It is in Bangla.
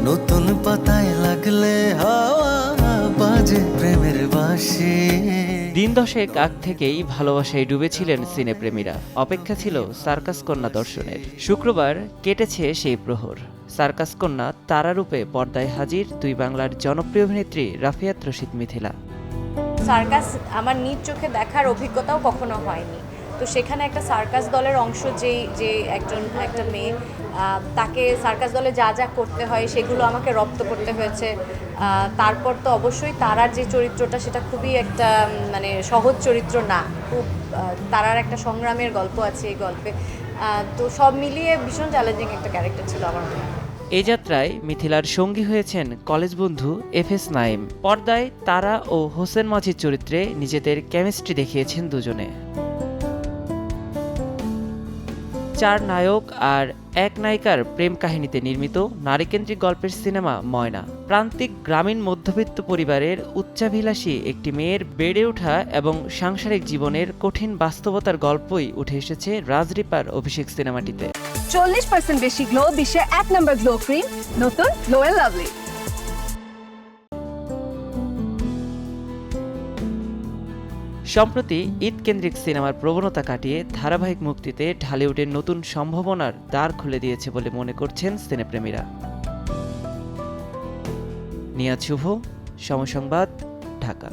নতুন পাতায় লাগলে হাওয়া বাজে প্রেমের বাঁশি। দিন দশেক আগ থেকেই ভালোবাসায় ডুবেছিলেন সিনেপ্রেমীরা। অপেক্ষা ছিল সার্কাস কন্যা দর্শনের। শুক্রবার কেটেছে সেই প্রহর। সার্কাস কন্যা তারারূপে পর্দায় হাজির দুই বাংলার জনপ্রিয় অভিনেত্রী রাফিয়াত রশিদ মিথিলা। সার্কাস আমার নিজ চোখে দেখার অভিজ্ঞতাও কখনো হয়নি, তো সেখানে একটা সার্কাস দলের অংশ যে একটা মেয়ে, তাকে সার্কাস দলে যা যা করতে হয় সেগুলো আমাকে রপ্ত করতে হয়েছে। তারপর তো অবশ্যই তারার যে চরিত্রটা সেটা খুবই একটা মানে সহজ চরিত্র না, খুব তারার একটা সংগ্রামের গল্প আছে এই গল্পে। তো সব মিলিয়ে ভীষণ চ্যালেঞ্জিং একটা ক্যারেক্টার ছিল আমার মনে হয়। এই যাত্রায় মিথিলার সঙ্গী হয়েছেন কলেজ বন্ধু এফএস নাইম। পর্দায় তারা ও হোসেন মাঝির চরিত্রে নিজেদের কেমিস্ট্রি দেখিয়েছেন দুজনে। 4 নায়ক আর 1 নায়িকার প্রেম কাহিনীতে নির্মিত নারীকেন্দ্রিক গল্পের সিনেমা ময়না। প্রান্তিক গ্রামীণ মধ্যবিত্ত পরিবারের উচ্চাভিলাষী একটি মেয়ের বেড়ে ওঠা এবং সাংসারিক জীবনের কঠিন বাস্তবতার গল্পই উঠে এসেছে রাজরিপার অভিষেক সিনেমাটিতে। 40% বেশি গ্লো, বিশ্বের 1 নম্বর গ্লো ক্রিম, নতুন গ্লো এন্ড লাভলি। সম্প্রতি ঈদ কেন্দ্রিক সিনেমার প্রবণতা কাটিয়ে ধারাবাহিক মুক্তিতে ঢালিউডের নতুন সম্ভাবনার দ্বার খুলে দিয়েছে বলে মনে করছেন সিনেপ্রেমীরা। নিয়াজ শুভ, সময় সংবাদ, ঢাকা।